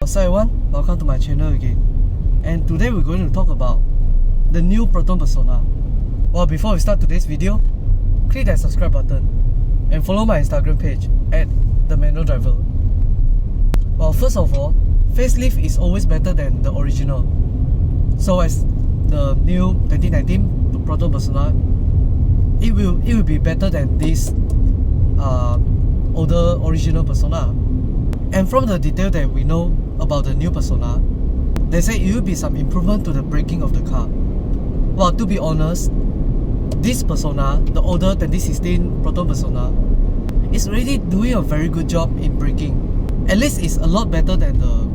What's up everyone, welcome to my channel again. And today we're going to talk about the new Proton Persona. Well, before we start today's video, click that subscribe button and follow my Instagram page at The Manual Driver. Well, first of all, facelift is always better than the original. So as the new 2019 Proton Persona, it will be better than this older original Persona. And from the detail that we know about the new Persona, they say it will be some improvement to the braking of the car. Well, to be honest, this Persona, the older 2016 Proton Persona, is already doing a very good job in braking. At least it's a lot better than the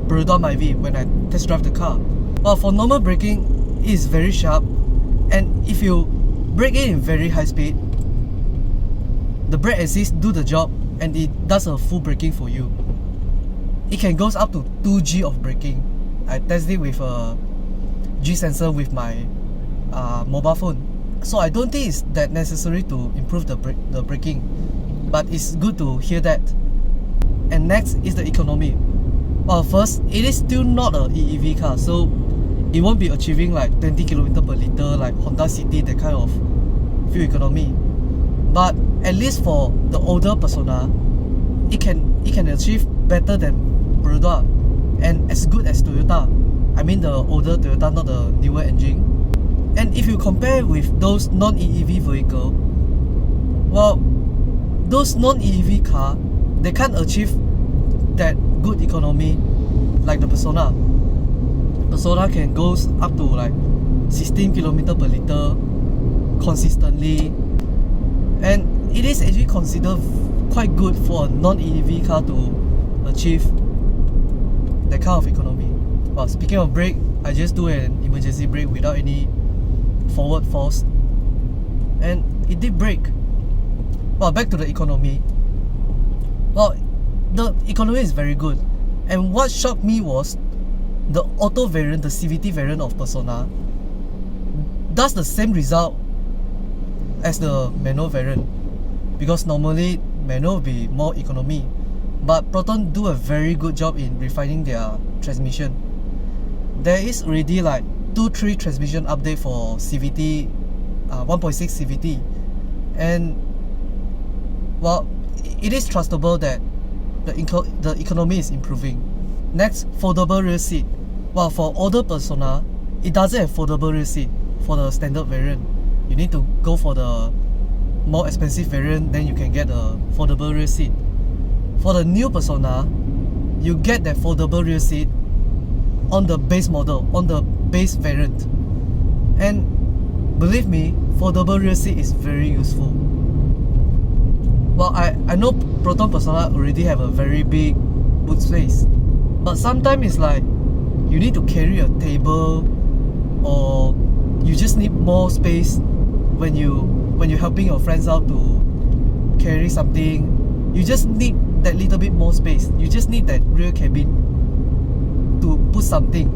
Peridot Myvi when I test drive the car. Well, for normal braking, it is very sharp, and if you brake it in very high speed, the brake assist do the job and it does a full braking for you. It can goes up to 2G of braking. I tested it with a G sensor with my mobile phone. So I don't think it's that necessary to improve the braking, but it's good to hear that. And next is the economy. Well, first, it is still not an EEV car, so it won't be achieving like 20 km per liter like Honda City, that kind of fuel economy. But at least for the older Persona, it can achieve better than Peridot and as good as Toyota. I mean the older Toyota, not the newer engine. And if you compare with those non-EEV vehicle, well, those non-EEV car, they can't achieve that good economy like the Persona. Persona can go up to like 16 km per liter consistently, and it is actually considered quite good for a non-EEV car to achieve that kind of economy. Well, speaking of brake, I just do an emergency brake without any forward force, and it did brake. Well, back to the economy. Well, the economy is very good, and what shocked me was the auto variant, the CVT variant of Persona, does the same result as the manual variant, because normally manual will be more economy, but Proton do a very good job in refining their transmission. There is already like 2-3 transmission update for CVT, 1.6 CVT, and well, it is trustable that the economy is improving. Next, foldable rear seat. Well, for older Persona, it doesn't have foldable rear seat for the standard variant. You need to go for the more expensive variant, then you can get a foldable rear seat. For the new Persona, you get that foldable rear seat on the base model, on the base variant. And believe me, foldable rear seat is very useful. Well, I know Proton Persona already have a very big boot space, but sometimes it's like you need to carry a table, or you just need more space when you're helping your friends out to carry something. You just need that little bit more space. You just need that rear cabin to put something,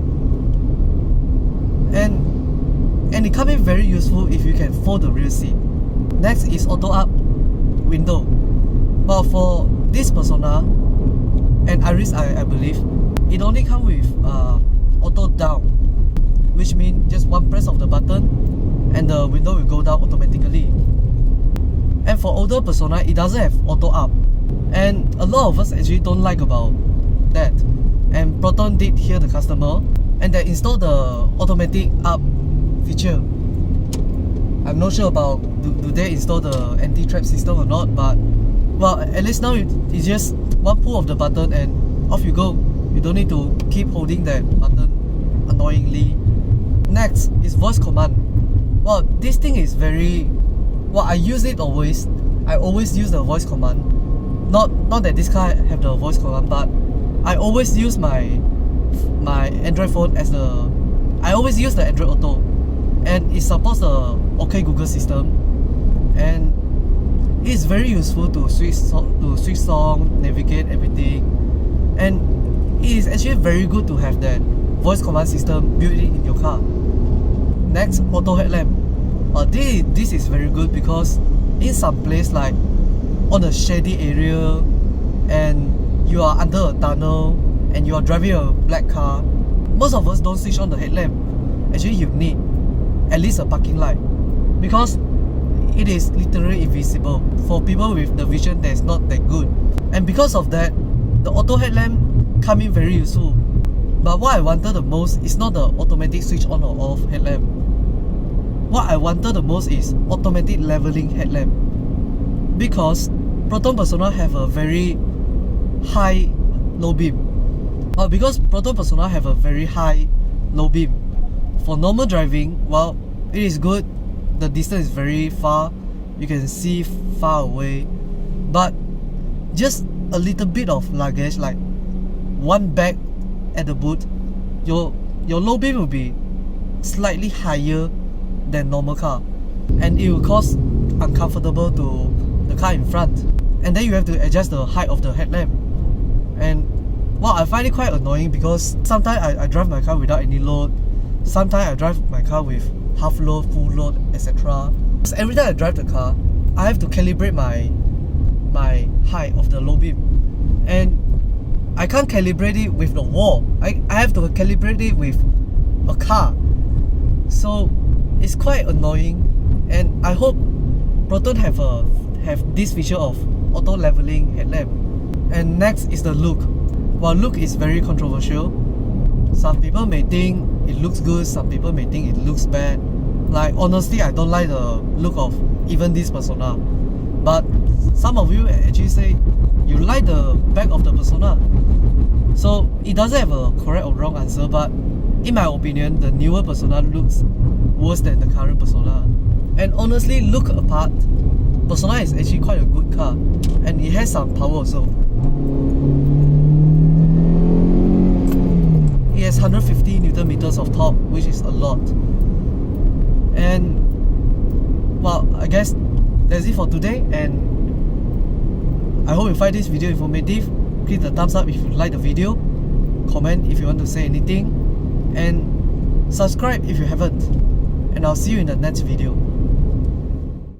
and it can be very useful if you can fold the rear seat. Next is auto up window. Well, for this Persona and Iris, I believe it only comes with auto down, which means just one press of the button and the window will go down automatically. And for older Persona, it doesn't have auto up, and a lot of us actually don't like about that. And Proton did hear the customer, and they installed the automatic up feature. I'm not sure about do they install the anti-trap system or not, but well, at least now it's just one pull of the button and off you go. You don't need to keep holding that button annoyingly. Next is voice command. Well, this thing is very, well, I use it always. I always use the voice command. Not that this car have the voice command, but I always use my Android phone as the, I always use the Android Auto, and it supports the OK Google system, and it is very useful to switch song, navigate everything, and it is actually very good to have that voice command system built in your car. Next, auto headlamp. This is very good because in some place like on a shady area and you are under a tunnel and you are driving a black car, most of us don't switch on the headlamp. Actually, you need at least a parking light because it is literally invisible for people with the vision that's not that good. And because of that, the auto headlamp come in very useful. But what I wanted the most is not the automatic switch on or off headlamp. What I wanted the most is automatic leveling headlamp, because Proton Persona have a very high low beam. Because Proton Persona have a very high low beam, for normal driving, while it is good, the distance is very far, you can see far away, but just a little bit of luggage, like one bag at the boot, your low beam will be slightly higher than normal car, and it will cause uncomfortable to the car in front, and then you have to adjust the height of the headlamp. And well, I find it quite annoying because sometimes I drive my car without any load, sometimes I drive my car with half load, full load, etc. So every time I drive the car, I have to calibrate my height of the low beam, and I can't calibrate it with the wall. I have to calibrate it with a car. So it's quite annoying, and I hope Proton have this feature of auto leveling headlamp. And next is the look. While look is very controversial, some people may think it looks good, some people may think it looks bad. Like honestly, I don't like the look of even this Persona, but some of you actually say you like the back of the Persona. So it doesn't have a correct or wrong answer, but in my opinion, the newer Persona looks worse than the current Persona. And honestly, look apart, Persona is actually quite a good car, and it has some power also. It has 150 Newton meters of torque, which is a lot. And well, I guess that's it for today, and I hope you find this video informative. Click the thumbs up if you like the video, comment if you want to say anything, and subscribe if you haven't. And I'll see you in the next video.